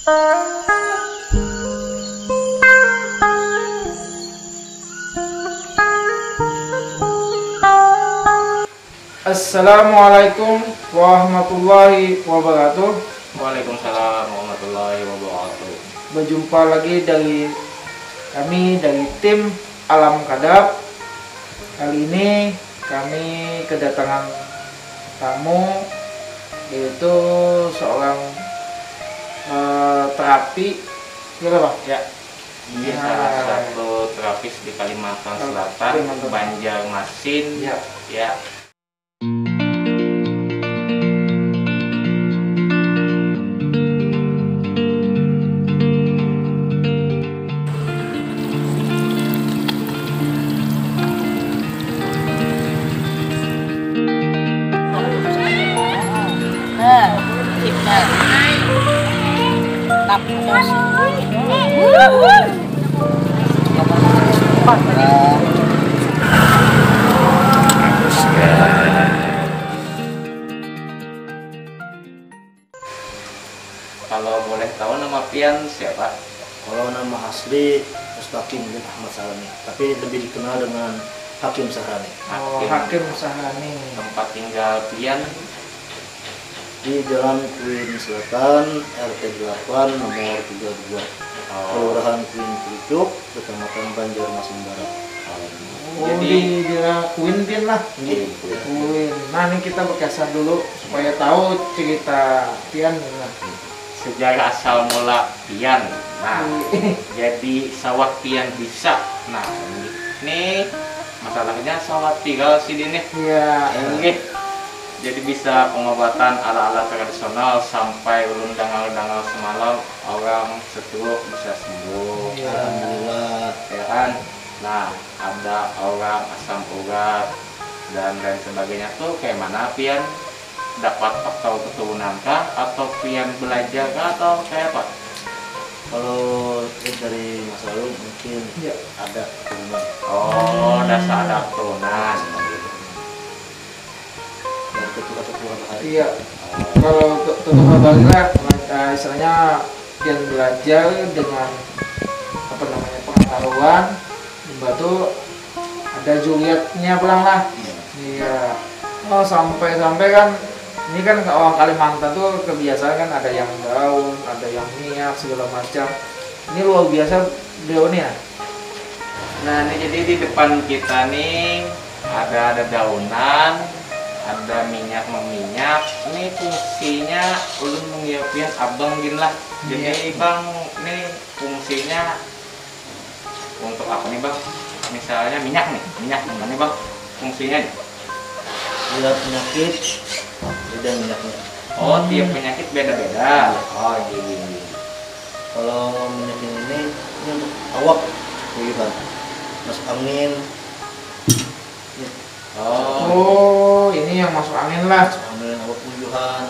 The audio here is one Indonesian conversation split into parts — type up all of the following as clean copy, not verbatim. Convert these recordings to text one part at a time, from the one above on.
Assalamualaikum warahmatullahi wabarakatuh. Waalaikumsalam warahmatullahi wabarakatuh. Berjumpa lagi dari kami dari tim Alam Kadap. Kali ini kami kedatangan tamu, yaitu seorang terapi, gitu Bang? Ya. Iya, salah satu terapis di Kalimantan Selatan, Banjarmasin. Ya. Ya. Kalau boleh tahu nama pian siapa? Kalau nama asli Mustaqim bin Ahmad Sahrani, tapi lebih dikenal dengan Hakim Sahrani. Hakim Sahrani. Tempat tinggal pian Di Jalan Kuin Selatan, RT 8, nomor 32, Kelurahan Kuin Pucuk, Kecamatan Banjarmasin Barat. Jadi dia Kuin lah. Kuin. Nah, ini kita berkesan dulu supaya tahu cerita pian lah. sejarah asal mula pian. Nah, jadi sawah pian bisa. Nah, ini masalahnya sawah tinggal sini nih. Iya. Ini jadi bisa pengobatan ala-ala tradisional sampai ulun dangal-dangal semalam orang stroke bisa sembuh. Ya. Alhamdulillah. Ya kan? Nah, ada orang asam urat dan lain sebagainya tuh kayak mana pian dapat atau keturunan kah atau pian belajar kah atau kayak apa? Kalau dari masa lalu mungkin Ya. ada keturunan. Oh, dasar ada keturunan. Dan keturunan hari. Iya. Kalau untuk Bangla, istilahnya pian belajar dengan apa namanya pengetahuan, batu ada Julietnya pulang lah. Iya. Oh, sampai kan ini kan orang Kalimantan tuh kebiasaan kan ada yang daun, ada yang minyak segala macam. Ini luar biasa beliau nih ya. Nah, ini jadi di depan kita nih ada daunan, ada minyak meminyak. Ini fungsinya ulun mengiyapian abang gin lah. Jadi bang, ini fungsinya untuk apa nih bang? Misalnya minyak mana nih bang? Fungsinya nih. Bila penyakit, beda minyaknya. Oh, tiap penyakit beda-beda. Oh, gini. Kalau penyakit ini untuk awak, puyuhan, masuk angin. Oh, ini yang masuk angin lah. Masuk angin, awak puyuhan.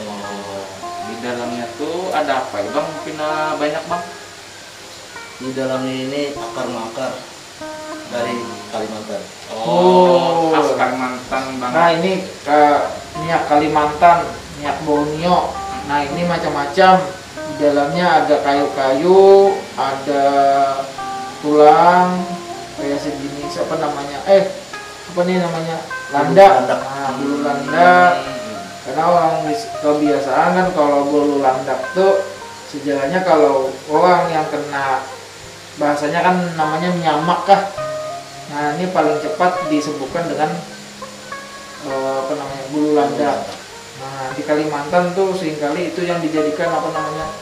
Oh, di dalamnya tuh ada apa ya bang? Pina banyak bang? Di dalamnya ini akar-akar dari Kalimantan. Oh, khas Kalimantan banget. Nah, ini minyak Kalimantan, minyak Borneo. Nah, ini macam-macam. Di dalamnya ada kayu-kayu, ada tulang kayak sejenis apa namanya? Apa nih namanya? Landak. Nah, bulu landak. Karena orang kebiasaan kan kalau bulu landak tuh sejarahnya kalau orang yang kena bahasanya kan namanya menyamak kah. Nah, ini paling cepat disembuhkan dengan apa namanya bulu landak. Nah, di Kalimantan tuh seringkali itu yang dijadikan apa namanya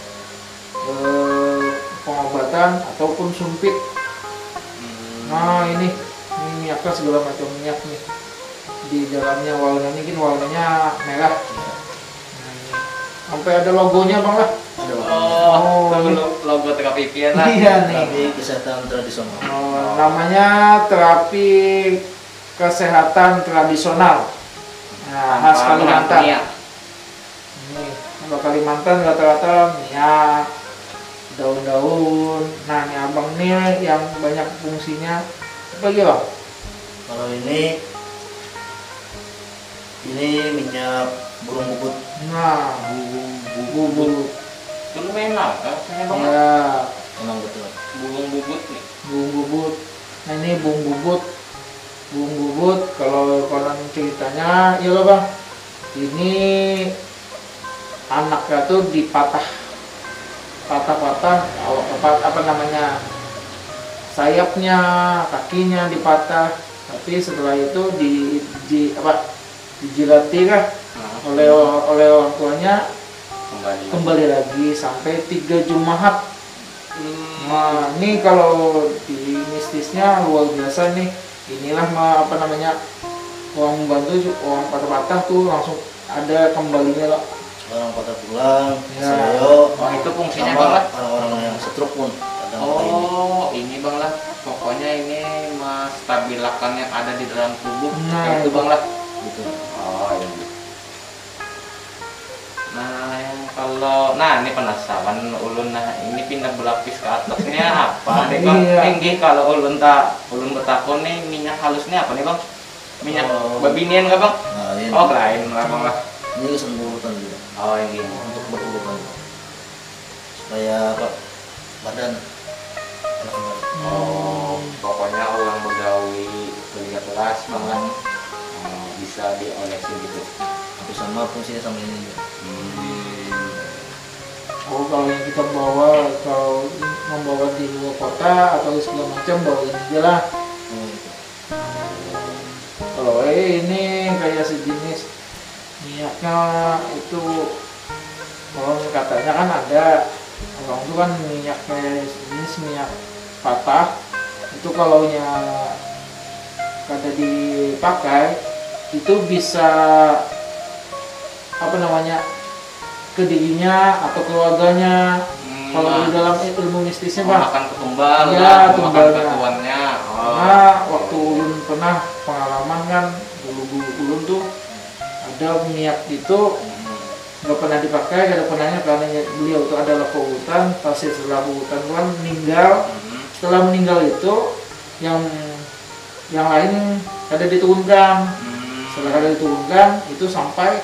pengobatan ataupun sumpit. Nah, ini minyaknya segala macam minyak nih. Di dalamnya warnanya merah. Nah, ini. Sampai ada logonya bang lah. Ada Oh, logo terapi pian lah. Iya nih. terapi kesehatan tradisional. Namanya terapi kesehatan tradisional. Nah, khas Kalimantan. Iya. Ini kalau Kalimantan rata-rata minyak, daun-daun. Nah, ini abang nih yang banyak fungsinya. Apa lagi bang? Kalau ini minyak burung bubut. Nah, bubuk. Itu enak rasanya bang. Ya, Emang betul. Bulung bubut nih. bung bubut. Nah ini bung bubut. Bung bubut kalau konon ceritanya, ya loh bang. Ini anaknya tuh patah-patah, apa namanya, sayapnya, kakinya dipatah. Tapi setelah itu dijilati kan oleh orang tuanya, kembali lagi sampai 3 Jumaat. Nah ini kalau di mistisnya luar biasa nih. Inilah apa namanya, orang membantu orang patah-patah tuh langsung ada kembalinya loh. Orang patah tulang, Ya. seleo, Oh itu fungsinya sama bang lah. orang-orang yang stroke pun kadang pakai ini. Oh ini bang lah. Pokoknya ini menstabilakan yang ada di dalam tubuh. Nah, Kayak itu bang lah. Gitu. Oh iya. Nah yang ini penasaran ulun, nah ini pindah berlapis ke atasnya apa nih bang? Iya. Tinggi kalau ulun bertakon nih minyak halusnya apa nih bang? Minyak babinian nggak bang? Nah, ini, Oh lain lah bang lah. ini kesembuhan juga Oh ini. untuk berurutan supaya apa, badan enak kembali. Oh pokoknya orang begawi kuliah kelas bang lah. Oh, bisa diolesin gitu. Hampir sama fungsinya sama ini juga. Oh kalau yang kita bawa, kalau membawa di luar kota atau segala macam, bawa ini aja lah. Oh, itu. Kalau ini kayak sejenis minyaknya itu, kalau katanya kan ada orang itu kan minyak kayak sejenis minyak patah itu, kalau kada dipakai itu bisa apa namanya, ke dirinya atau keluarganya. Kalau di dalam ilmu mistisnya bang, Makan ketumbal, ya, makan tumbalnya. ketuannya. Oh. Nah waktu ulun pernah pengalaman kan, dulu ulun tuh ada minyak itu nggak pernah dipakai, nggak ada pernahnya, karena beliau itu adalah pautan. Pasti setelah pautan kan meninggal. Setelah meninggal itu yang lain ada diturunkan. Setelah ada diturunkan itu sampai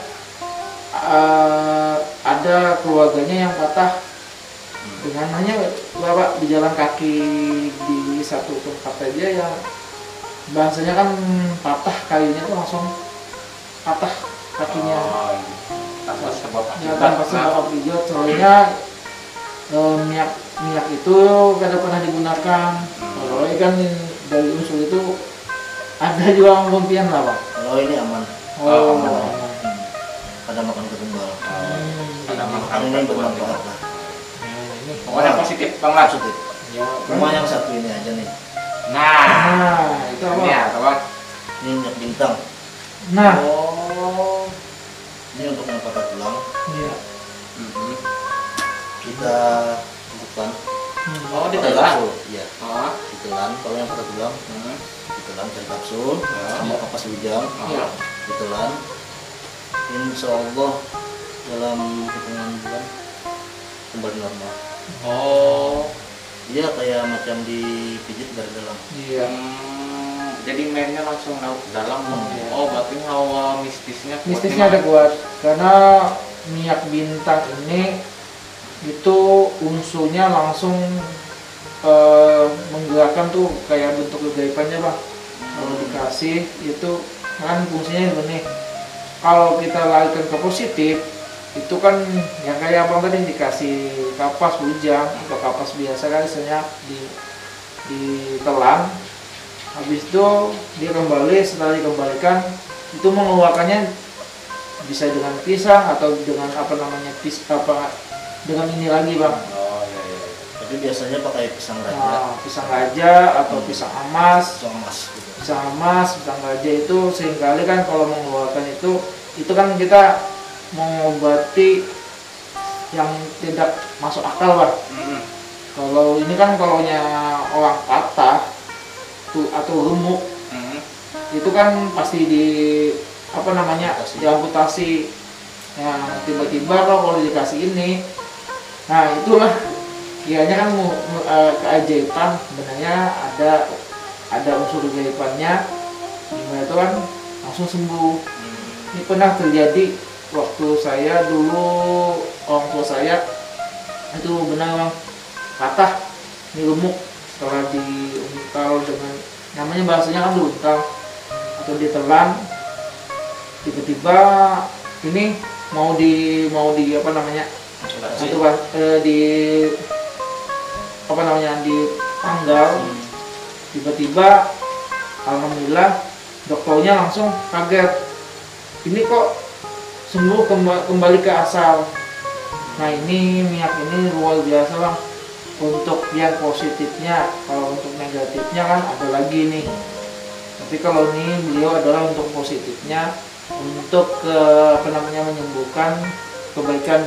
ada keluarganya yang patah dengan hanya bapak di jalan kaki di satu tempat aja, yang bahasanya kan patah kayunya tuh langsung patah kakinya. Oh, iya. Tanpa sebab Ya akibat. tanpa sebab akibat, soalnya minyak itu kada pernah digunakan. Kalau ini kan dari unsur itu ada juga pembuktian lah pak. Kalau ini aman. Oh, aman. Pada makan ketumbal. Ada makan Ini ketuan bermanfaat juga. lah. ini. Pokoknya positif bang lah. Positif. Ya, Cuma yang satu ini aja nih. Nah, Nah, itu apa? ini apa bang? Ini minyak bintang. Nah, Oh. Ini untuk yang patah tulang. iya. Kita bukan. Oh, pakai ditelan. kapsul. Iya. Ah. Ditelan. Kalau yang patah tulang, ditelan dari kapsul sama kapas ujang. Iya. Ditelan. Insya Allah dalam hitungan bulan kembali normal. Oh. Dia kayak macam dipijit dari dalam. Iya. Jadi mainnya langsung laut dalam. Iya. Oh, berarti hawa mistisnya kuat Mistisnya nih, ada Bang. kuat karena minyak bintang ini itu unsurnya langsung menggerakkan tuh kayak bentuk kegaibannya bang. Kalau dikasih itu kan fungsinya begini. Kalau kita larikan ke positif itu kan yang kayak abang tadi dikasih kapas bujang atau kapas biasa kan, misalnya ditelan, habis itu dia kembali, setelah dikembalikan itu mengeluarkannya bisa dengan pisang atau dengan apa namanya dengan ini lagi bang. Oh, iya, iya. Tapi biasanya pakai pisang raja. Nah, pisang raja atau pisang emas. Pisang emas gitu. Pisang emas, pisang raja itu seringkali kan kalau mengeluarkan itu kan kita mengobati yang tidak masuk akal bang. Kalau ini kan kalaunya orang patah tuh atau remuk itu kan pasti apa namanya diamputasi. Yang tiba-tiba kalau dikasih ini, nah itulah kiranya kan keajaiban, sebenarnya ada unsur keajaibannya, dimana itu kan langsung sembuh. Ini pernah terjadi waktu saya dulu, orang tua saya Itu benar bang, patah, ini lumuk setelah diuntal dengan namanya bahasanya kan diuntal atau ditelan, tiba-tiba ini mau di apa namanya itu kan di apa namanya dipanggal, tiba-tiba alhamdulillah dokternya langsung kaget, ini kok sembuh kembali ke asal. Nah ini minyak ini luar biasa bang untuk yang positifnya. Kalau untuk negatifnya kan ada lagi nih, tapi kalau ini beliau adalah untuk positifnya, untuk apa namanya menyembuhkan, kebaikan,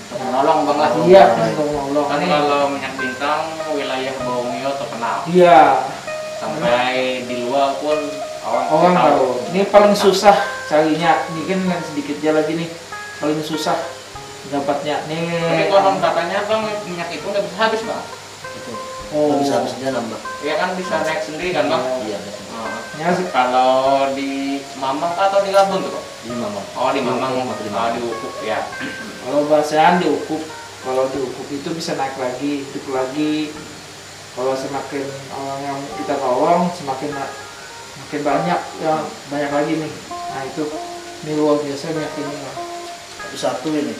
Untuk menolong bang lah. iya untuk menolong. Kan Ini kalau minyak bintang wilayah Borneo terkenal. iya Sampai di luar pun orang tahu. Ini paling susah carinya, ini kan sedikit aja lagi nih, paling susah dapatnya Tapi nih. konon katanya bang minyak itu nggak bisa habis bang. Itu Oh. nggak bisa habisnya nambah. Iya kan bisa naik sendiri kan bang. Iya, Nah, Ya, kalau di Mamang atau di Lampung tuh bang? ini mama. Oh di Mamang, Di oh di Ukuk ya. kalau bahasaan diukup, kalau diukup itu bisa naik lagi, hidup lagi. Kalau semakin orang yang kita tolong, semakin banyak, ya banyak lagi nih. Nah itu ini luar biasa minyak ini Bang. Tapi satu ini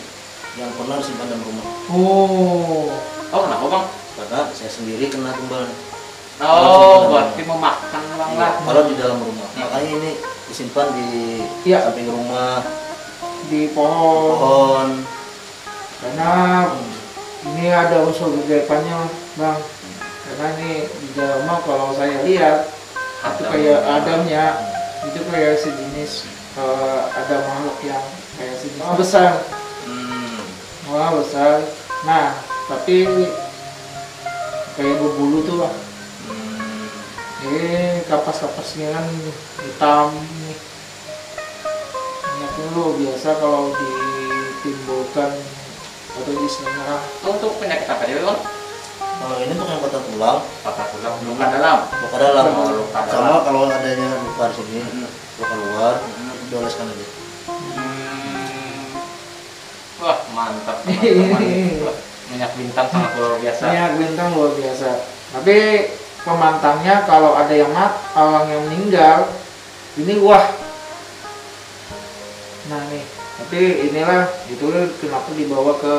yang pernah disimpan dalam rumah. Oh, Oh kenapa bang? Karena saya sendiri kena tumbal. Oh berarti memakan bang Iya, lah. kalau di dalam rumah. Makanya ini disimpan di Iya. samping rumah, di pohon. pohon. Karena ini ada unsur kegaibannya Bang. Karena ini di dalam mah kalau saya lihat itu kayak Adamnya, itu kayak sejenis ada makhluk yang kayak sejenis besar. Wah besar. Nah tapi kayak berbulu tuh lah. Kapas-kapasnya kan hitam nih. Minyak dulu biasa kalau ditimbulkan atau istilahnya Untuk penyakit apa dia bang? Kalau ini untuk yang patah tulang, Patah tulang luka dalam. luka dalam. Oh, luka dalam. Sama kalau adanya luka di sini, luka luar, Hmm. dioleskan aja. Wah mantap teman-teman. Wah, minyak bintang sangat luar biasa. minyak bintang luar biasa. Tapi pemantangnya kalau ada yang orang yang meninggal ini wah. Nah nih, tapi inilah itu kenapa dibawa ke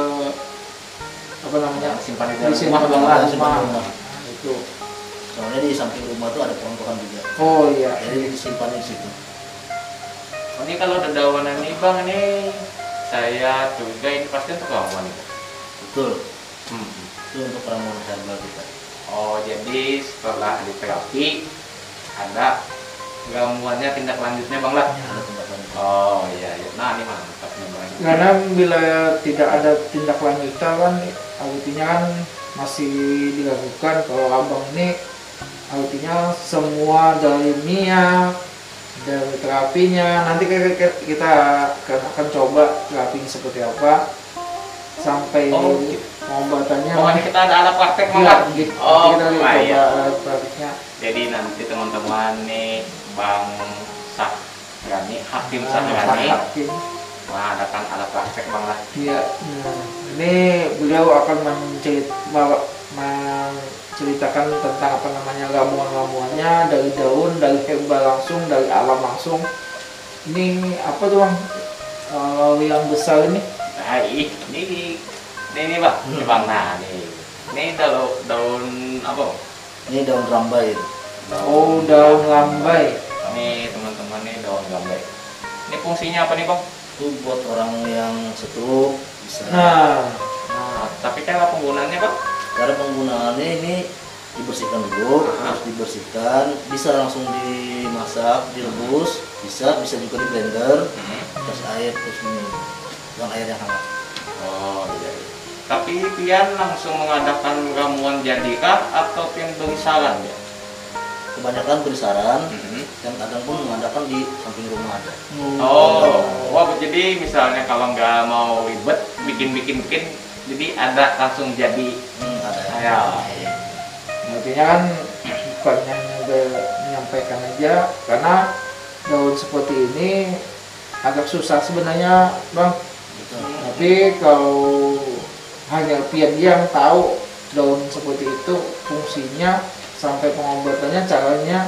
apa namanya, Simpan di dalam disimpan rumah, dalam Bang. Disimpan di rumah. rumah. Nah, itu. Soalnya di samping rumah tuh ada pohon-pohon juga. Oh iya. Jadi disimpan di situ. Ini kalau dedaunan ini bang ini saya curiga ini pasti untuk ramuan nih. Betul. Hmm. Itu untuk ramuan herbal kita. Oh jadi setelah diterapi ada ramuannya tindak lanjutnya bang lah. Ada tempat lain. Oh iya, iya. Nah ini mantap nih bang. Karena bila tidak ada tindak lanjutan kan artinya kan masih dilakukan. Kalau abang ini artinya semua dari minyak, dari terapinya, nanti kita akan coba terapinya seperti apa sampai Oh, gitu. pengobatannya. Pokoknya kita ada alat praktek bang Iya, lah. gitu. Oh, Kita wah, iya. coba praktiknya. Jadi nanti teman-teman nih Bang Sahrani, Hakim Nah, Sahrani Hakim. mengadakan alat praktek bang lah. Iya. Nah, ini beliau akan menceritakan tentang apa namanya ramuan-ramuannya dari daun, dari herbal langsung, dari alam langsung. Ini apa tuh bang? Yang besar ini? Nah ini bang, ini bang. Nah ini daun apa? Bang? Ini daun rambai. Oh, daun lambai. Ini teman-teman nih daun rambai. Ini fungsinya apa nih bang? Itu buat orang yang stroke bisa. Nah, Nah, tapi cara penggunaannya bang? Cara penggunaannya ini dibersihkan dulu, Aha. harus dibersihkan, bisa langsung dimasak, direbus, bisa juga di blender, terus air terus ini dengan air yang hangat. Oh iya. Tapi pian langsung mengadakan ramuan jadikah atau pian beri saran ya? Kebanyakan beri saran, dan kadang pun mengadakan di samping rumah ada. Oh, wah jadi misalnya kalau nggak mau ribet, bikin, jadi ada langsung jadi. Ada. Ya. artinya kan bukannya menyampaikan aja, karena daun seperti ini agak susah sebenarnya bang. Betul. Tapi kalau hanya Pian yang tahu daun seperti itu fungsinya sampai pengobatannya, caranya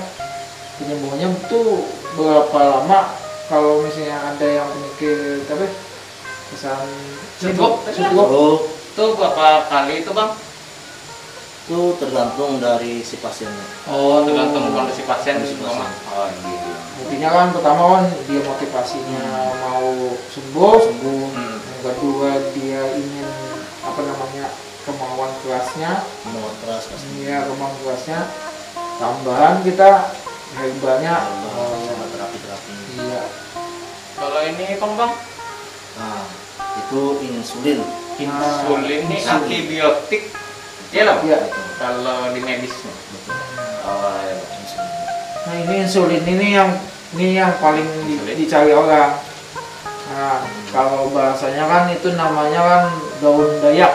penyembuhannya itu berapa lama. Kalau misalnya ada yang penyakit apa kesan Cukup. Itu berapa kali itu bang? Itu tergantung dari si pasiennya. Oh, tergantung kondisi pasien Kondisi itu bang. pasien. Oh gitu. intinya kan pertama kan dia motivasinya mau sembuh. Yang kedua dia ingin apa namanya kemauan kerasnya, Menurut keras pasti. iya kemauan kerasnya, tambahan kita herbalnya. Sama terapi-terapi. Iya. Kalau ini bang, Nah, itu insulin. insulin ini insulin. antibiotik, ya lah. Iya. Itu. Kalau di medisnya. Betul. Oh, iya. Insulin. Nah ini insulin ini yang paling Insulin. dicari orang. Nah kalau bahasanya kan itu namanya kan daun dayak.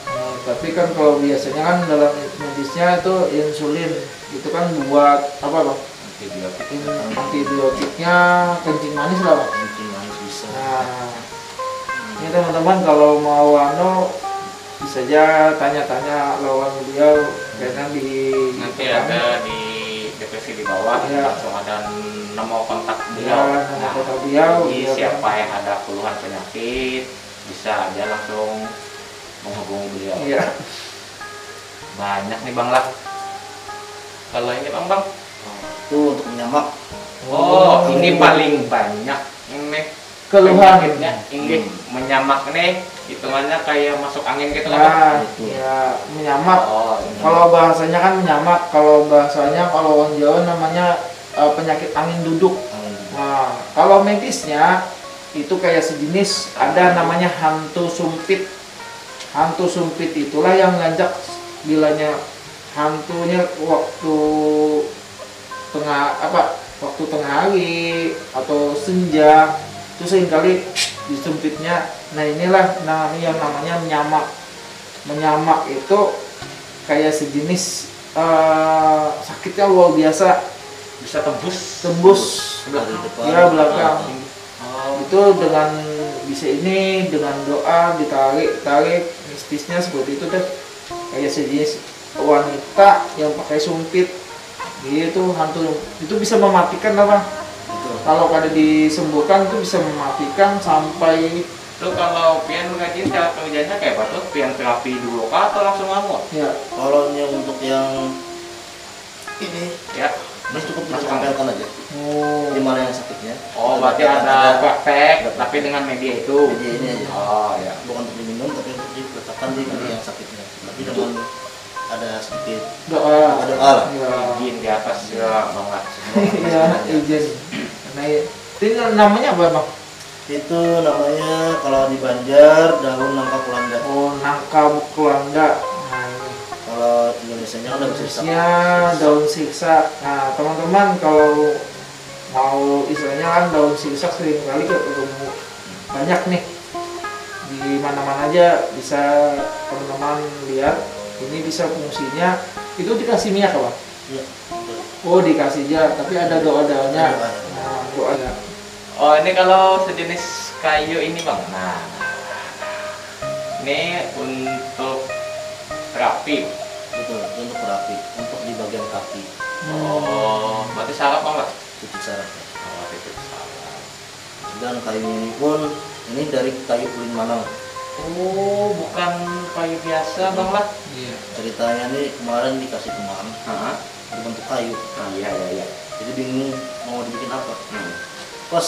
Nah, tapi kan kalau biasanya kan dalam medisnya itu insulin itu kan buat apa bang? Antibiotik. Antibiotiknya kencing manis lah bang. Mungkin manis bisa. Nah ini teman-teman kalau mau bisa aja tanya-tanya lawan beliau karena di Nanti ada di deskripsi di bawah, Iya. langsung ada nomor kontak ya, beliau. nama kota beliau. Jadi Iya, siapa kan? yang ada keluhan penyakit bisa aja langsung menghubungi beliau. Iya. Banyak nih bang lah. Kalau ini bang, Itu untuk menyamak. oh ini paling banyak ini Keluhan. penyakitnya. Ini menyamak nih, hitungannya kayak masuk angin gitu kan? Nah, Itu. ya menyamak. Oh, ini. Kalau bahasanya kan menyamak, kalau bahasanya kalau orang Jawa namanya penyakit angin duduk. Nah, kalau medisnya itu kayak sejenis ada namanya hantu sumpit. Hantu sumpit itulah yang ngajak bilanya hantunya waktu waktu tengah hari atau senja itu seringkali disumpitnya. Nah inilah yang namanya menyamak itu kayak sejenis sakitnya luar biasa, Bisa tembus. Dari depan. ya belakang. Oh, Itu dengan bisa ini dengan doa ditarik mistisnya seperti itu deh, kayak sejenis wanita yang pakai sumpit gitu. Hantu itu bisa mematikan apa Itu. kalau kada disembuhkan itu bisa mematikan sampai Lu kalau pian ngaji cara kerjanya kayak apa tuh? Pian terapi dulu kah atau langsung ngamuk? ya Kalau yang untuk yang ini Ya. cukup Masuk ditempelkan aja. oh Di mana yang sakitnya? Oh, berarti ada praktek, tapi dengan media itu. Jadi ini aja. Oh, ya. Bukan untuk diminum tapi untuk diletakkan di kaki yang sakitnya. Tapi dengan ada sedikit doa doa lah. ya Izin di atas ya banget. ya izin. Nah itu namanya apa bang? Itu namanya kalau di Banjar daun nangka kulanda. Oh nangka bukulanda. Nah ini Kalau Indonesianya kan ada bisa jenisnya daun siksa. Nah teman-teman kalau mau istilahnya kan daun siksa sering kali ketemu banyak nih di mana-mana aja bisa teman-teman lihat. Ini bisa fungsinya itu dikasih minyak apa? Iya. betul. Oh dikasih aja, tapi ada doa-doanya. Ada doanya. Nah, doanya. Oh, ini kalau sejenis kayu ini, Bang. Nah. Ini untuk terapi. Betul, itu untuk terapi, untuk di bagian kaki, Oh, berarti saraf Bang, Bang? titik saraf. Oh, titik saraf. Dan kayunya ini pun ini dari kayu ulin manang. Oh, bukan kayu biasa, Bang lah. Iya. Ceritanya nih kemarin dikasih teman Hah? berbentuk kayu. Iya, iya, iya. Jadi bingung mau dibikin apa. Hmm. Pas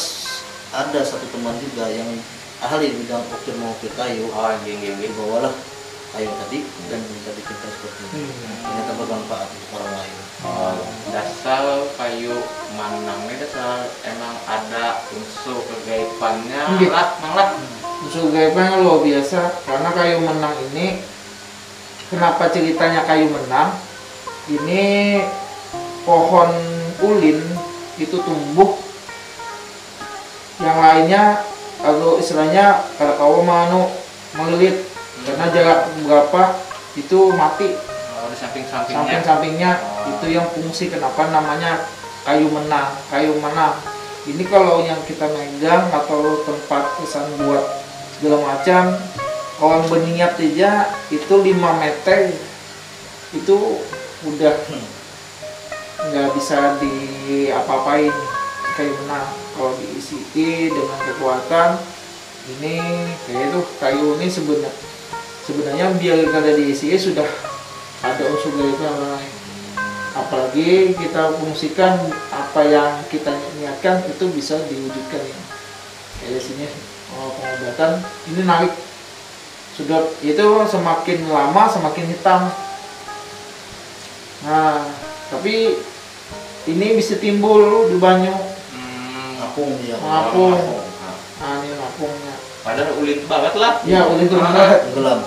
ada satu teman juga yang ahli bidang ukir mengukir kayu, Oh, gini. dibawalah kayu tadi dan kita bikin kayu seperti ini. Ternyata bermanfaat untuk orang lain. Oh, dasar kayu manang ini dasar emang ada unsur kegaibannya Iya. lah, Bang lah. Unsur gaibnya luar biasa karena kayu menang ini kenapa ceritanya kayu menang ini pohon ulin itu tumbuh yang lainnya kalau istilahnya kalau kau mau melilit karena jarak berapa itu mati Oh, di samping-sampingnya. samping-sampingnya Oh. itu yang fungsi kenapa namanya kayu menang ini kalau yang kita megang atau tempat kesan buat segala macam orang berniat aja itu 5 meter itu udah nggak bisa diapa-apain kayu benang. Kalau diisi dengan kekuatan ini kayak itu kayu ini sebenarnya biar kada diisi sudah ada unsur gaibnya lain. Apalagi kita fungsikan apa yang kita niatkan itu bisa diwujudkan ya. Kayak sini pengobatan ini narik sudah itu semakin lama semakin hitam. Nah tapi ini bisa timbul di banyu. Apung dia. Apung. Nah ini apungnya. Padahal ulit banget lah. Ya ulit banget. Gelam.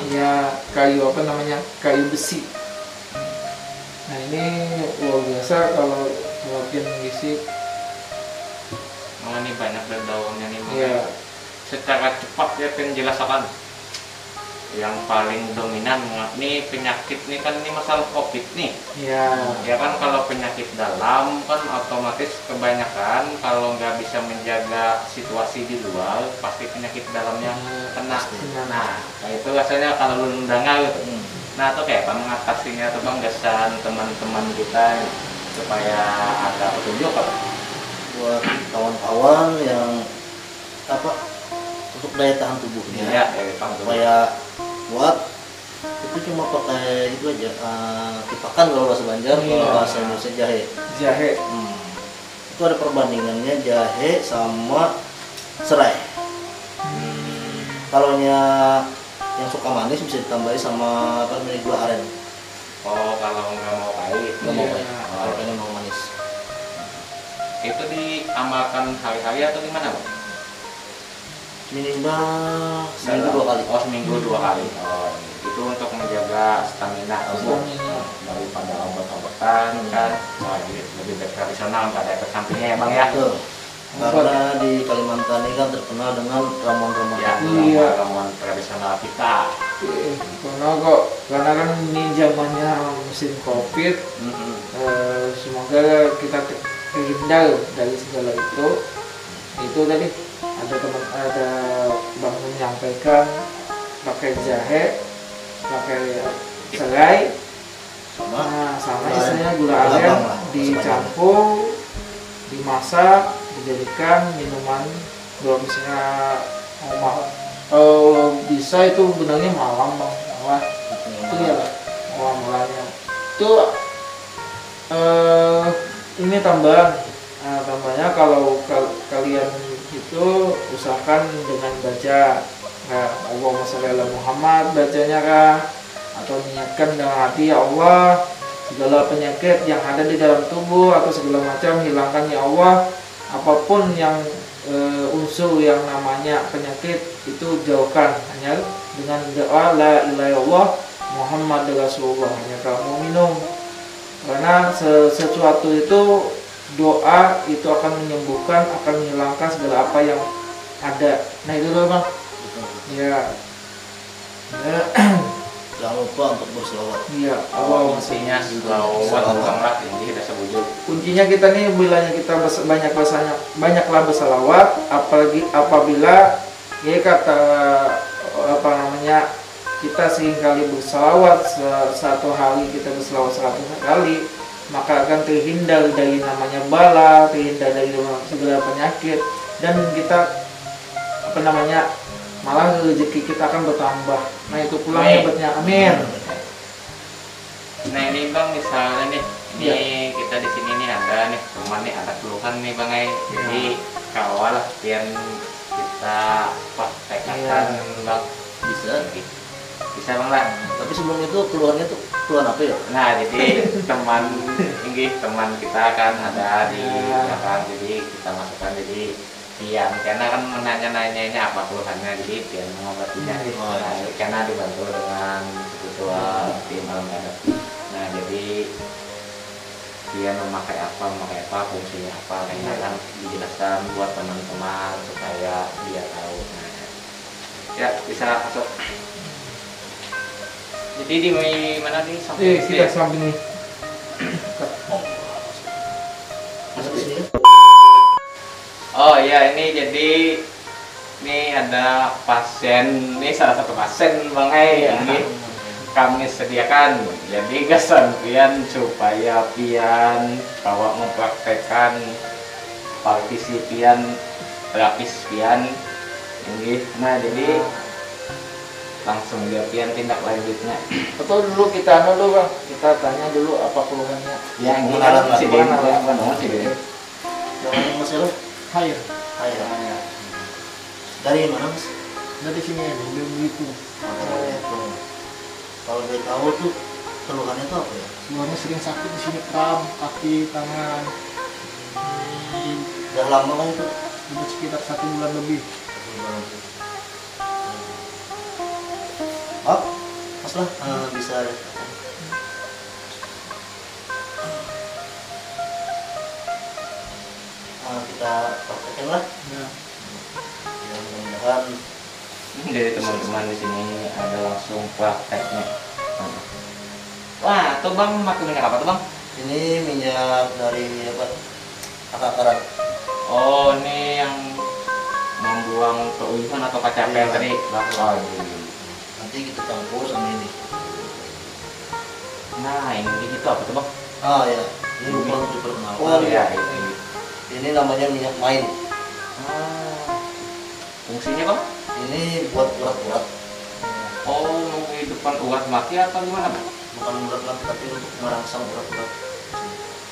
Ya kayu apa namanya kayu besi. Nah ini luar biasa kalau bikin gisik. Oh ini banyak daunnya nih. Iya. Secara cepat ya penjelasan. Yang paling dominan nih penyakit nih kan ini masalah COVID nih. Iya. Ya kan kalau penyakit dalam kan otomatis kebanyakan kalau nggak bisa menjaga situasi di luar pasti penyakit dalamnya kena. Nah itu rasanya kalau lu undangan gitu. Nah itu kayak apa mengatasinya atau banggasan teman-teman kita supaya ada petunjuk apa? Buat kawan-kawan yang apa untuk daya tahan tubuhnya. Iya, daya tahan tubuh. Supaya buat itu cuma pakai itu aja tipakan kalau bahasa Banjar, kalau bahasa Indonesia jahe. Jahe. Itu ada perbandingannya jahe sama serai. Kalau yang suka manis bisa ditambahi sama apa namanya gula aren. Oh kalau nggak mau pahit. Nggak mau pahit. Iya. Kalau pengen mau manis. Itu diamalkan hari-hari atau gimana, Bang? Minimal seminggu 2 kali. Oh seminggu 2 kali. Oh itu untuk menjaga stamina tubuh daripada obat-obatan kan. Wah ini lebih baik tradisional, nggak ada efek sampingnya ya Bang ya. Betul. Karena di Kalimantan ini kan terkenal dengan ramuan-ramuan. Ya, Iya. ramuan tradisional kita. Karena kan ini zamannya musim COVID. Semoga kita terhindar dari segala itu. Itu tadi ada Bang menyampaikan pakai jahe, pakai serai, sama istilahnya gula aren dicampur, dimasak, dijadikan minuman. Kalau misalnya bisa itu benarnya malam Bang, malah itu ya malamnya itu ini tambahnya kalau kalian itu usahakan dengan baca Allahumma sholli ala Muhammad bacanya kah, atau niatkan dengan hati ya Allah segala penyakit yang ada di dalam tubuh atau segala macam hilangkan ya Allah, apapun yang unsur yang namanya penyakit itu jauhkan, hanya dengan doa la ilaha illallah Muhammad Rasulullah, hanya kamu minum. Karena sesuatu itu doa itu akan menyembuhkan, akan menghilangkan segala apa yang ada. Nah itu loh Bang. Ya. Jangan lupa untuk berselawat. Iya. Kuncinya selawat Bang ini kita sebut. Kuncinya kita nih bilanya kita banyaklah berselawat, apalagi apabila ya kata apa namanya kita seringkali berselawat satu hari kita berselawat 100 kali, maka akan terhindar dari namanya bala, terhindar dari segala penyakit, dan kita apa namanya malah rezeki kita akan bertambah. Nah itu pulang hebatnya, amin. Nah ini Bang misalnya nih, ini kita di sini nih ada nih teman nih ada keluhan nih Bang jadi kawal biar kita praktekkan Bang bisa Bang lah. Tapi sebelum itu keluarnya tuh keluhan apa ya? Nah jadi teman kita kan ada di belakang, jadi kita masukkan jadi Pian, karena kan menanya-nanya ini apa keluhannya, jadi Pian mengobatinya. Karena dibantu dengan ketua tim alam adat. Nah jadi dia memakai apa, fungsinya apa, kayaknya kan dijelaskan buat teman-teman supaya dia tahu. Nah, ya bisa masuk. Jadi di mana nih samping kita samping nih. Masuk ke sini. Oh iya ini jadi ini Ini ada pasien, ini salah satu pasien Bang ini kami sediakan. Jadi kesampian supaya pian bawa mempraktekkan praktisi pian terapis pian ini. Nah jadi langsung dia pian tindak lanjutnya. Atau dulu kita dulu Bang, kita tanya dulu apa keluhannya. Yang ini Kenalan kan si lah. Din. Yang mana Mas Elo? Hair. Ayah. Dari mana Mas? Dari sini aja, begitu. Oh, itu. Kalau boleh tahu tuh keluhannya tuh apa ya? Keluarnya sering sakit di sini, kram, kaki, tangan. Udah lama kan itu? Udah sekitar 1 bulan lebih. Maaf, Mas lah bisa. Kita praktekin lah. Ya. Ya mudah-mudahan. Jadi teman-teman di sini ada langsung prakteknya. Wah, tuh Bang pakai minyak apa tuh Bang? Ini minyak dari apa? Akakaran. Oh, ini yang membuang keuyuhan atau kecapean Iya. tadi Bang. Oh, iya. Nanti kita campur sama ini. Nah, ini itu apa tuh Bang? Ah ya, ini lupa untuk diperkenalkan. Oh iya, ini. Ini namanya minyak main. Ah, fungsinya Bang? Ini buat urat-urat, Oh, menghidupkan urat mati atau gimana Bang? bukan urat mati tapi untuk merangsang urat-urat.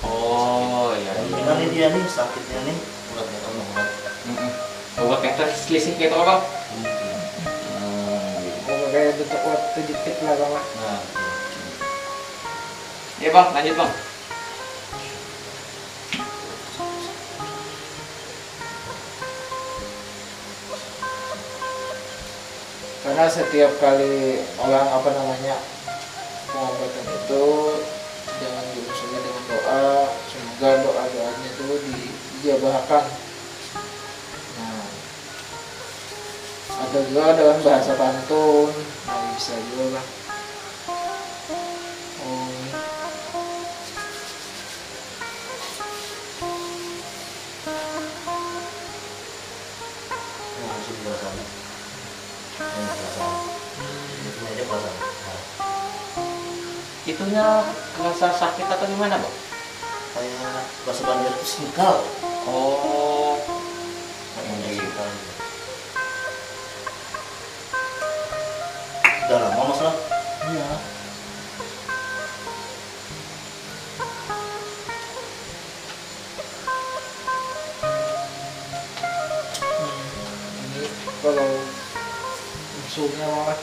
Oh, iya. Ini kan ini dia nih sakitnya nih uratnya kan urat. Urat yang terselisih gitu Bang? Oh, kayak bentuk waktu dikit lah Bang. Nah, Ya Bang, lanjut Bang. Karena setiap kali orang apa namanya pengobatan itu jangan diusulkan dengan doa, semoga doa-doanya itu dijabahkan. Nah, ada juga dengan bahasa pantun, nah bisa juga lah. Oh, nah sini perasaan. Ini perasaan. Ini aja perasaan. Nah, Itunya kerasa sakit atau gimana Bang? kayak bahasa Banjar itu singkal. Oh, Kayak singkal. Udah lama Mas lah. iya. Ini kalau musuhnya malah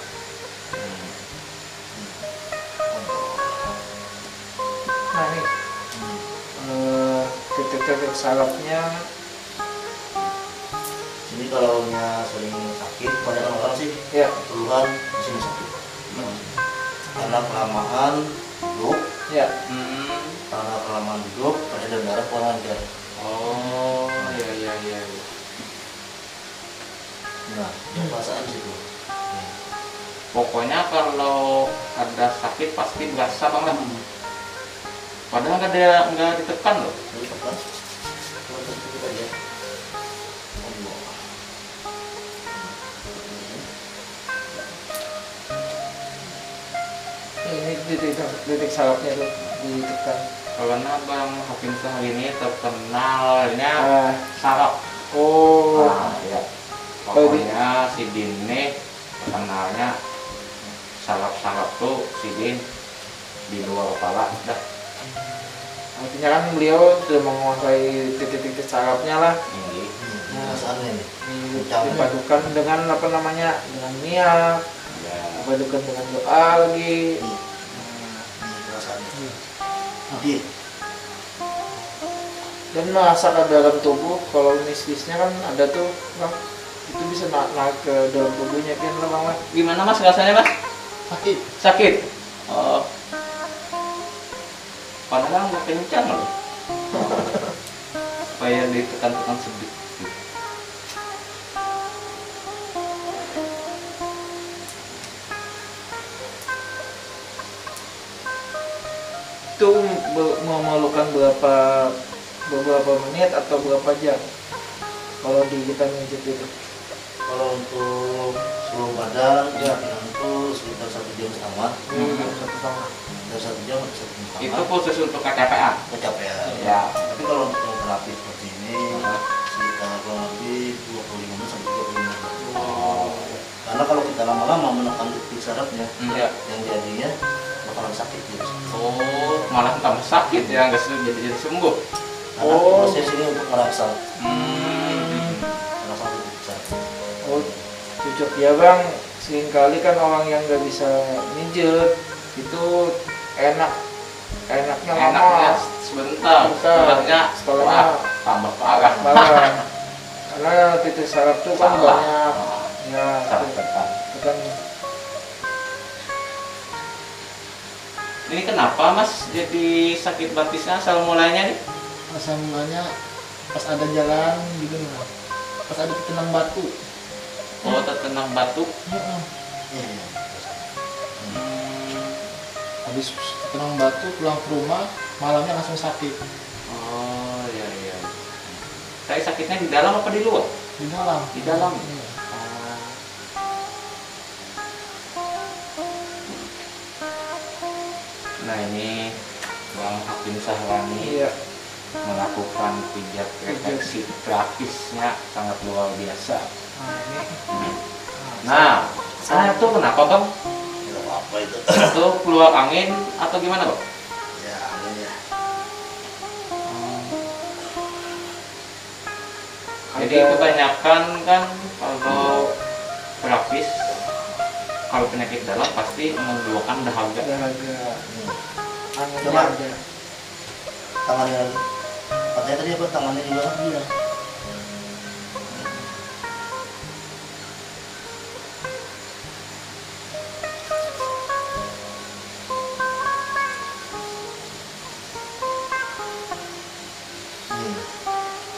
nah nih titik-titik salapnya Ini kalau sering sakit, banyak orang sih ya keluhan di sini sakit. Karena kelamaan duduk, ya peredaran darah kurang lancar. oh, iya iya iya. Nah, yang perasaan situ. Pokoknya kalau ada sakit pasti berasa banget. Padahal nggak ditekan loh. Lalu tekan, cuma sedikit aja. Allah. ini titik salapnya tuh ditekan. Karena Bang Hakim Sahar ini terkenalnya Ah, sarap. oh Nah, ya. Pokoknya si Din nih terkenalnya sarap-sarap tuh si Din di luar kepala dah. artinya kan beliau sudah menguasai titik-titik sarapnya lah. Ini Perasaannya nih. Dipadukan dengan apa namanya, dengan niat, ya. dipadukan dengan doa lagi. Ini perasaannya. Jadi, Dan masak ke dalam tubuh, kalau mistisnya kan ada tuh Bang, itu bisa naik ke dalam tubuhnya kan lah Bang. Gimana Mas rasanya Mas? Sakit. Sakit? Oh. Padahal nggak kencang loh. Supaya ditekan-tekan sedikit. Itu memerlukan beberapa menit atau berapa jam kalau di kita mijit itu. Kalau untuk seluruh badan ya itu sekitar 1,5 jam. Satu setengah. Dari 1 jam ke 1,5 jam. Itu khusus untuk kecapean. Kecapean. Ya. Tapi kalau untuk yang terapi seperti ini sekitar kurang lebih 25 menit sampai 30 menit. Oh. Karena kalau kita lama-lama menekan titik sarafnya, Ya. yang jadinya bakalan sakit gitu. Oh, malah tambah sakit ya, nggak jadi sembuh. Karena Oh. proses ini untuk merangsang Hmm. titik saraf. Oh, cocok ya bang. Seringkali kan orang yang nggak bisa mijet itu enaknya Enaknya lama. sebentar, Setelahnya wah, tambah parah. Malah karena titik saraf tuh kan Salah. banyak. Ya, Salah itu tepat. kan Ini kenapa Mas jadi sakit batisnya asal mulainya nih? Asal mulanya pas ada jalan gitu loh. Pas ada terkenang batu. Oh, terkena batuk. Heeh. Iya. Habis terkenang batu pulang ke rumah malamnya langsung sakit Oh, iya iya. Saya sakitnya di dalam apa di luar? di dalam. Di dalam. Iya. Nah, ini Bang Hakim Sahrani iya. melakukan pijat refleksi gratisnya sangat luar biasa. Nah, ini Nah, itu kenapa Bang? Tidak apa-apa itu. Itu keluar angin atau gimana Bang? Ya, amin ya. Jadi kebanyakan kan kalau terapis, kalau penyakit dalam pasti mengeluarkan dahaga. dahaga anginnya Coba. ada. Tangannya lagi. Katanya tadi apa? Tangannya juga. Iya.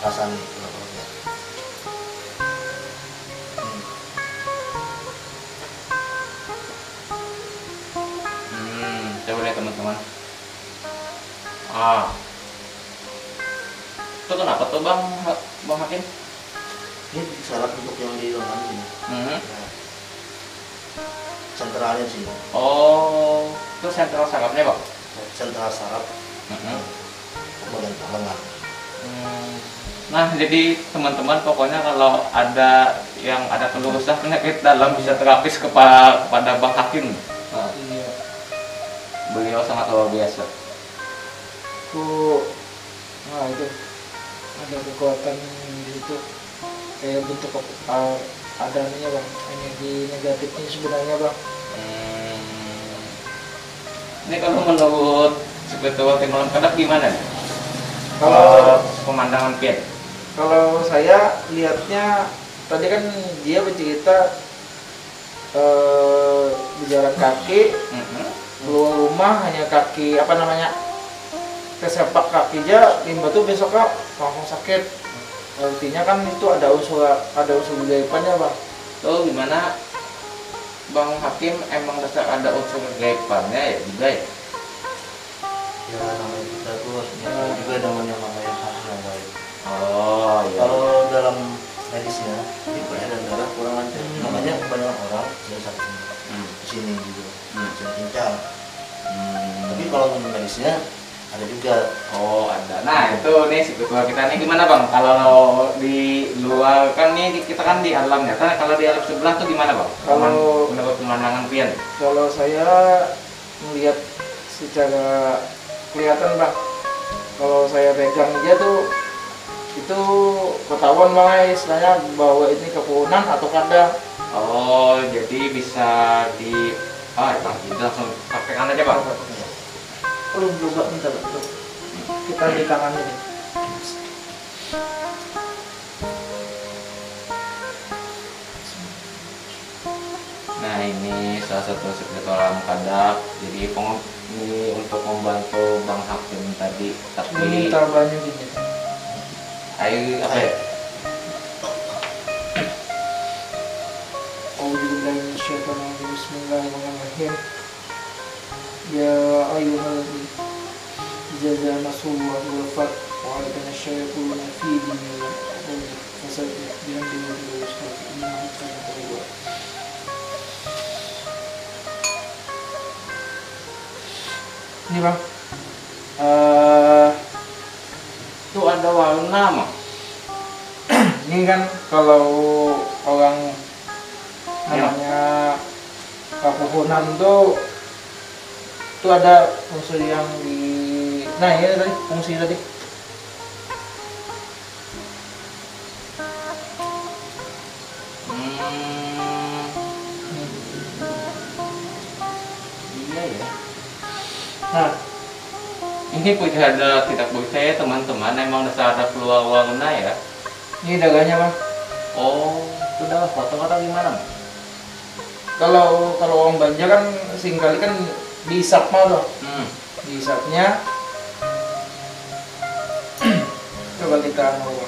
Rasanya berapa? Coba lihat teman-teman. Ah, itu kenapa tuh Bang Hakim? Ini syarat untuk yang di lengan ini. Hmm. Nah, sentralnya sih. Oh, itu sentral sarafnya Bang? Sentral saraf Hmm. bagian lengan. Nah, jadi teman-teman pokoknya kalau ada yang ada keluh kesah penyakit dalam bisa terapis kepada Bang Hakim. Nah, Iya. beliau sangat luar biasa. Tuh, nah itu ada kekuatan di situ kayak bentuk ada ininya bang, energi negatifnya sebenarnya bang. Ini kalau menurut Spiritual Timbalan Kadak gimana nih? Kalau Pemandangan Pian. kalau saya lihatnya tadi kan dia bercerita berjalan kaki keluar rumah hanya kaki apa namanya kesepak kaki aja limba tuh besoknya langsung sakit. Artinya kan itu ada unsur kegaibannya bang. Tuh gimana Bang Hakim emang dasar ada unsur kegaibannya ya juga ya? Ya namanya kita tuh harusnya juga namanya hal yang baik. Oh iya. Kalau dalam medisnya ini peredaran darah kurang lancar. Makanya kebanyakan orang yang sakit di sini juga bisa pincang. Tapi kalau untuk medisnya ada juga. Oh ada. Nah itu nih spiritual kita nih gimana Bang? Kalau di luar kan nih kita kan di alam nyata. Kalau di alam sebelah tuh gimana Bang? Kalau- menurut pemandangan Pian. Kalau saya melihat secara kelihatan bang, kalau saya pegang aja tuh itu ketahuan bang istilahnya bahwa ini kepunan atau kandang. Oh jadi bisa di kita langsung praktekkan aja Bang. Belum coba minta betul. Kita di tangan ini. Nah ini salah satu spiritual alam Kadak. Jadi ini untuk membantu Bang Hakim tadi. Ini Tapi minta banyak gini. air apa ya? Auzubillahiminasyaitonirrajim. Bismillahirrahmanirrahim. Ya ayyuhalladzina jaza nasrullah wal fath wa alaikum asyaituna fi dinillah Pasal dia dulu seperti ini saya kedua. Ini bang, Itu ada warna mah. ini kan kalau orang namanya kapuhunan tuh ada unsur yang di, nah ini tadi fungsi tadi. Iya ya. Nah, Ini punya ada tidak percaya teman-teman, emang dasar ada keluar warna ya. ini dagangnya bang. Oh, itu udah foto atau gimana? Kalau orang Banjar kan seringkali kan diisap mah tuh, diisapnya. Coba kita mau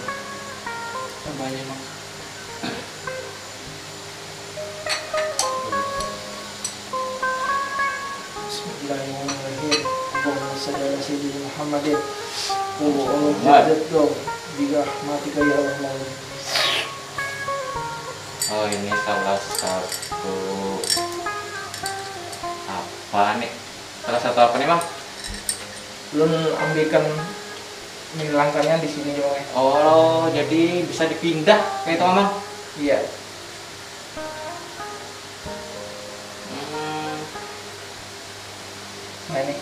cobain bang. Bismillahirrahmanirrahim. Allahumma shalli ala sayyidina Muhammadin wa ala alihi wa rahmatika ya Allah. Oh, ini salah satu apa nih? Salah satu apa nih, Bang? Belum ambilkan menghilangkannya di sini juga. Oh, jadi bisa dipindah kayak itu, Bang? Iya. Nah ini.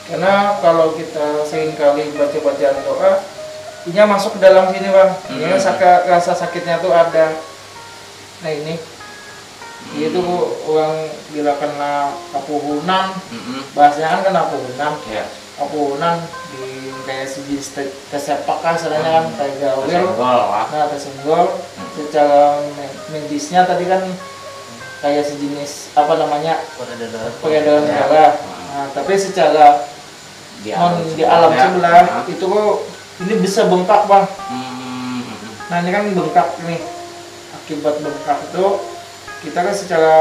Karena kalau kita seringkali baca bacaan doa, ini masuk ke dalam sini bang. Ini rasa sakitnya tuh ada. Nah ini, itu orang bila kena kapuhunan, bahasanya kan kena kapuhunan. Ya. Kapuhunan di kayak sejenis tersepak kan, sebenarnya kan kayak gawil. Nah tersenggol. Secara medisnya tadi kan kayak sejenis apa namanya peredaran darah. Nah, tapi secara di alam sebelah itu kok ini bisa bengkak bang. Nah ini kan bengkak nih, akibat bengkak itu kita kan secara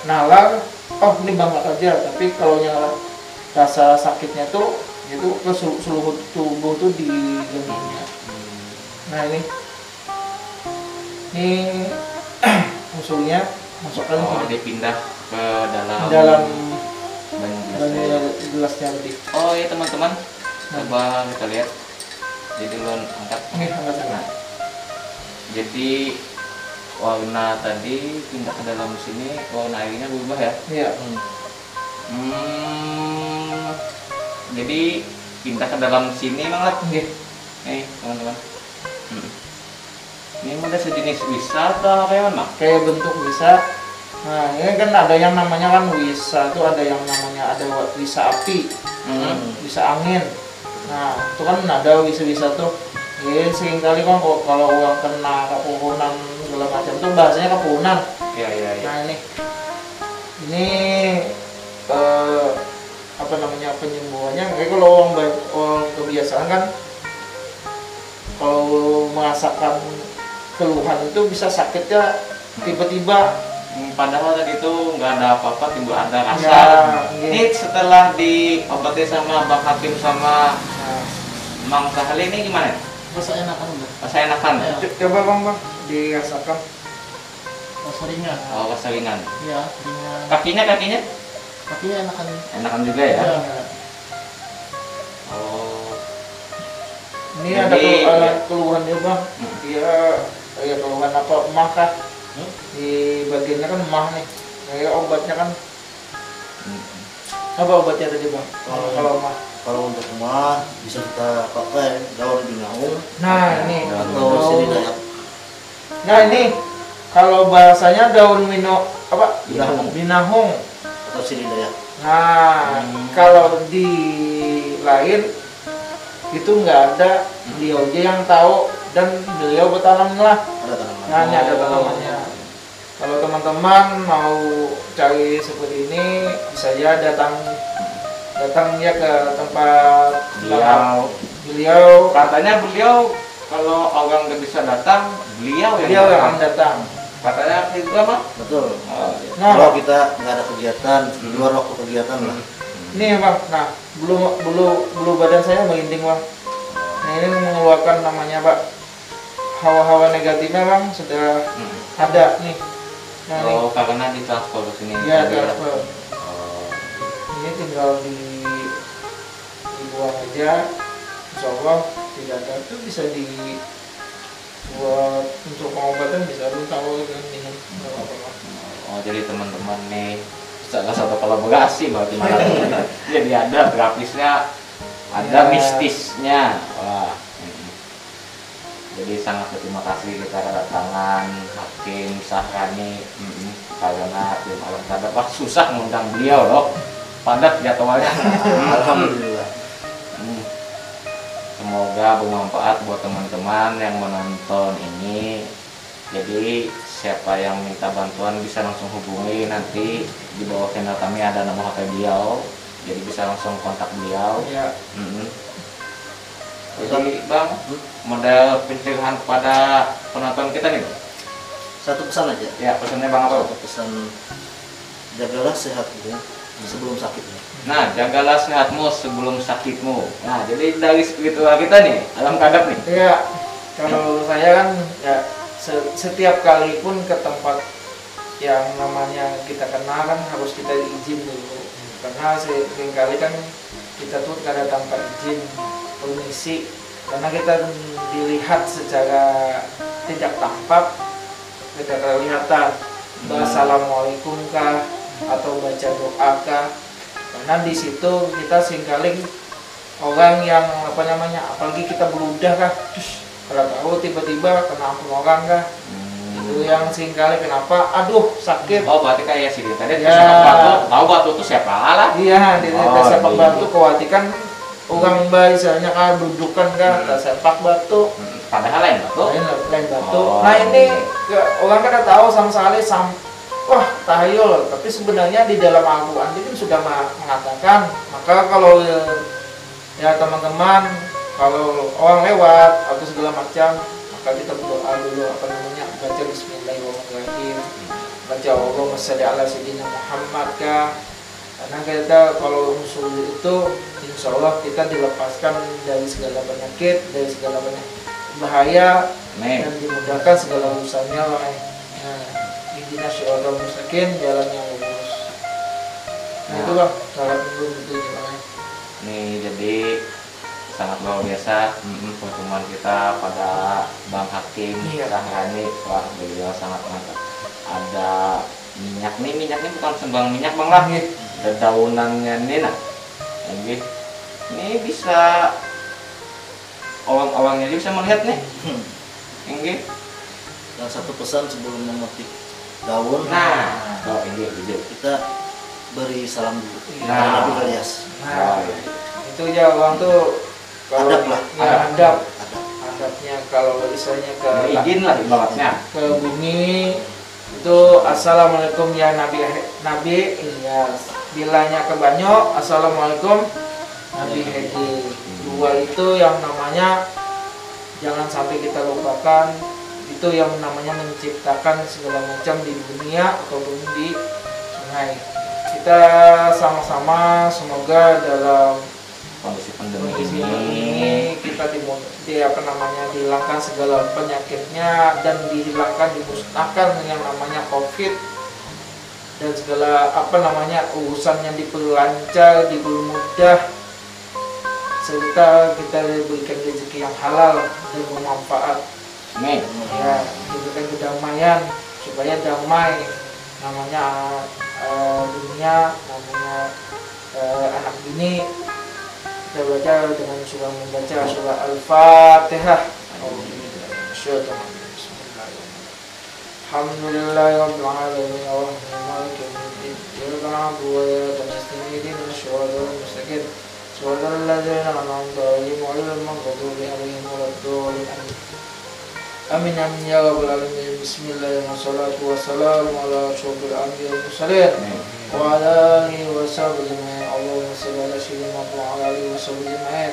nalar, oh ini bengkak aja, tapi kalau yang rasa sakitnya tuh itu ke seluruh tubuh tuh di lengannya. Nah ini musuhnya masukkan dipindah ke dalam gelasnya. gelasnya tadi. Oh iya teman-teman, coba kita lihat. Jadi lo angkat. Ini angkat sana. Jadi warna tadi pindah ke dalam sini, warna airnya berubah ya? Iya. Jadi pindah ke dalam sini banget. Iya. Nih teman-teman. Ini ada sejenis wisa atau kayak mana? Kayak bentuk wisa. Nah ini kan ada yang namanya kan wisa tuh, ada yang namanya ada wisa api, wisa angin. Nah itu kan ada wisa-wisa tuh. Ini seringkali kan kalau orang kena kapuhunan segala macam tuh bahasanya kapuhunan. Iya. Nah ini apa namanya penyembuhannya? Kayak kalau orang kebiasaan kan kalau merasakan keluhan itu bisa sakitnya tiba-tiba. Padahal tadi itu nggak ada apa-apa, timbul ada rasa. Ya, ini setelah diobati sama Bang Hakim sama Mang Sahli ini gimana? Rasa enakan udah. Rasa enakan? Ya. Coba bang dirasakan. Rasa ringan. Oh, rasa ringan. Iya, ringan. Kakinya? Kakinya enakan. Enakan juga ya? Iya. Oh. Ini Jadi, ada keluhannya bang. Dia kayak keluhan apa, emah kah? Di bagiannya kan emah nih. Kayak obatnya kan. Apa obatnya tadi bang? Kalau emah. Kalau untuk rumah bisa kita pakai daun binahung. Nah ini Atau sirih dayak. Nah ini kalau bahasanya daun apa? Binahung. Atau sirih dayak. Nah kalau di lain itu nggak ada, beliau aja yang tahu dan beliau bertanam lah. Ada tanaman. Nah ini ada tanamannya. Kalau teman-teman mau cari seperti ini bisa ya datang ya ke tempat beliau. Katanya beliau kalau orang nggak bisa datang, beliau yang akan datang. Katanya itu apa? Betul. Oh, iya. Nah, Kalau kita nggak ada kegiatan di luar waktu kegiatan lah. nih bang, nah bulu badan saya merinding bang. Nah ini mengeluarkan namanya pak hawa-hawa negatifnya bang sudah ada nih. Nah nih, Oh, karena ditransfer ke sini. ya Jadi, transfer. oh, Ini tinggal dibuang aja. Insya Allah tidak ada itu bisa buat untuk pengobatan bisa lu tahu kan minum nggak apa-apa. oh, jadi teman-teman nih salah satu kolaborasi berarti malam ini. Jadi ada terapisnya, ada Ya. mistisnya. Wah. Jadi sangat berterima kasih kita kedatangan Hakim Sahrani karena tim alam kadap wah susah ngundang beliau loh, padat jadwalnya. Alhamdulillah. Semoga bermanfaat buat teman-teman yang menonton ini. Jadi siapa yang minta bantuan bisa langsung hubungi, nanti di bawah channel kami ada nomor HP beliau, jadi bisa langsung kontak beliau. Ya. Jadi bang, model pencegahan kepada penonton kita nih bang. Satu pesan aja. Ya pesannya bang apa? Satu pesan, jagalah sehat gitu ya, sebelum sakit ya. Nah, jagalah sehatmu sebelum sakitmu. Nah, jadi dari spiritual kita nih, alam kadap nih. Iya, kalau saya kan ya setiap kali pun ke tempat yang namanya kita kenal kan harus kita izin dulu. Karena seringkali kan kita tuh kadang tanpa izin, permisi, karena kita dilihat secara tidak tampak, tidak kelihatan. Assalamualaikum kah atau baca doa kah? Karena di situ kita seringkali orang yang apa namanya, apalagi kita beludah kah, kalau tahu tiba-tiba kena ampun orang kah, itu yang seringkali kenapa, aduh sakit. Oh, berarti kayak si Dita tadi Ya. sepak batu, tahu batu itu siapa lah? Iya, di Oh, sepak iya. batu kewatikan orang misalnya kan dudukan kah, sepak batu. Padahal lain batu. Lain batu. Oh. Nah ini orang kan tahu sama sekali wah tahayul, tapi sebenarnya di dalam Al-Quran itu sudah mengatakan. Maka kalau ya teman-teman, kalau orang lewat atau segala macam, maka kita berdoa dulu apa namanya, baca Bismillahirrahmanirrahim, baca Allahumma sholli ala sayyidina Muhammad kah. Karena kita kalau musuh itu insya Allah kita dilepaskan dari segala penyakit, dari segala bahaya, Nih. dan dimudahkan segala urusannya. Nah, intinya syaratul mustaqim, jalan yang lurus. Nah, itu bang, salat dulu itu gimana? Nih jadi sangat luar biasa pertemuan kita pada Bang Hakim Iya. Sahrani. Wah, beliau sangat mantap. Ada minyak nih, minyaknya bukan sembarang minyak bang lah. Ada daunannya nih nah. Ini bisa orang-orangnya bisa melihat nih. Ini. Dan satu pesan sebelum memetik daun, Nah, oh ini video. kita beri salam dulu. Nah. Karena Nabi Ilyas. Nah, itu ya orang tuh kalau Adab lah. ya, adab. Ada. Adabnya kalau misalnya Izin lah ibaratnya. ke bumi itu assalamualaikum ya Nabi Ilyas. Bilanya ke Banyo assalamualaikum Nabi Hedi. Dua itu yang namanya jangan sampai kita lupakan, itu yang namanya menciptakan segala macam di dunia ataupun di sungai. Kita sama-sama semoga dalam Kondisi pandemi kondisi ini ini kita dihilangkan segala penyakitnya dan dihilangkan, dimusnahkan yang namanya COVID dan segala urusan yang diperlancar, dipermudah, serta kita diberikan rezeki yang halal dan bermanfaat. nih. Ya, diberikan kedamaian supaya damai namanya dunia, namanya anak ini. Kita baca dengan membaca surah Al-Fatihah. Alhamdulillahirabbil alamin arrahmanir rahim iyyaka na'budu wa iyyaka nasta'in ihdinas siratal mustaqim siratal ladzina an'amta 'alaihim ghairil maghdubi 'alaihim waladdallin. Amin amin ya rabbal alamin. Bismillahirrahmanirrahim. Wassalatu wassalamu ala asyrofil anbiya'i wal mursalin wa ala alihi wa sahbihi ajma'in. Allahumma shalli ala sayyidina Muhammad wa ala alihi wa sahbihi ajma'in.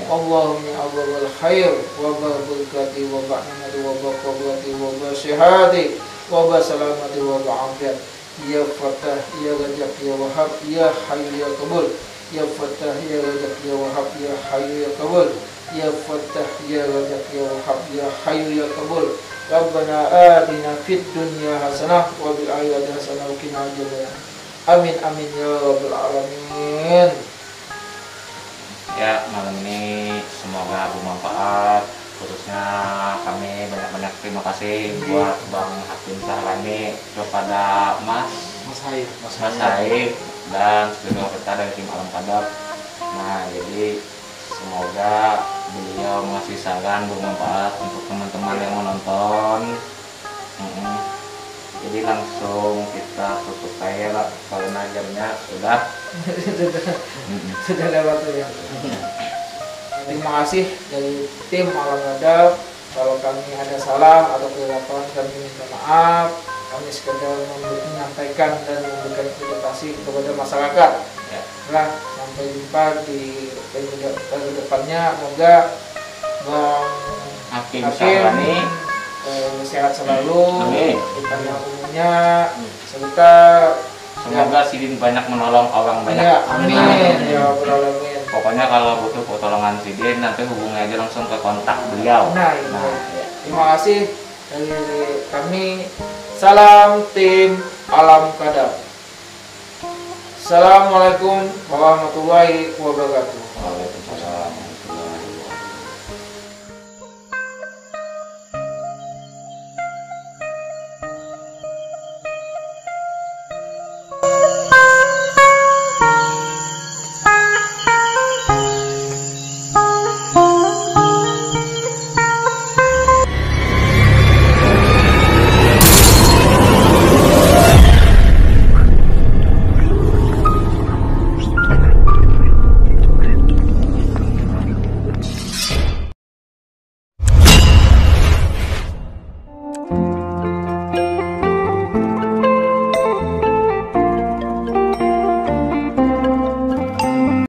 Allahumma awwal khair wa barakati wa ba'namati wa barakati wa basyahati wa basalamati wa ba'afiyat. Ya Fattah, Ya Rajab, Ya Wahhab, Ya Hayyu Ya Qabul. Ya Fattah, Ya Rajab, Ya Wahhab, Ya Hayyu Ya Qabul. Ya Fattah, Ya Rajab, Ya Wahhab, Ya Hayyu Ya Qabul. Rabbana atina fid dunya hasanah wa bil akhirati hasanah wa qina adzabannar. Amin amin ya rabbal alamin. Ya, malam ini semoga bermanfaat. Khususnya kami banyak-banyak terima kasih buat Bang Hakim Sahrani, kepada Mas Haib dan studio kita dari tim Alam Kadab. Nah, jadi semoga beliau ngasih saran bermanfaat untuk teman-teman yang menonton. Jadi langsung kita tutup aja lah karena jamnya sudah Sudah lewat ya. Terima kasih dari tim Alam Kadab. Kalau kami ada salah atau kesilapan kami minta maaf. Kami sekedar menyampaikan dan memberikan edukasi kepada masyarakat. ya. Nah, sampai jumpa di episode depannya. Semoga Bang Hakim Hakim Sahrani sehat selalu, Amin. di panjang umurnya, serta semoga Sidin banyak menolong orang banyak. ya, amin ya rabbal alamin. Pokoknya kalau butuh pertolongan Sidin nanti hubungi aja langsung ke kontak beliau. Nah, terima kasih dari kami. Salam tim Alam Kadab. Assalamualaikum warahmatullahi wabarakatuh. Waalaikumsalam.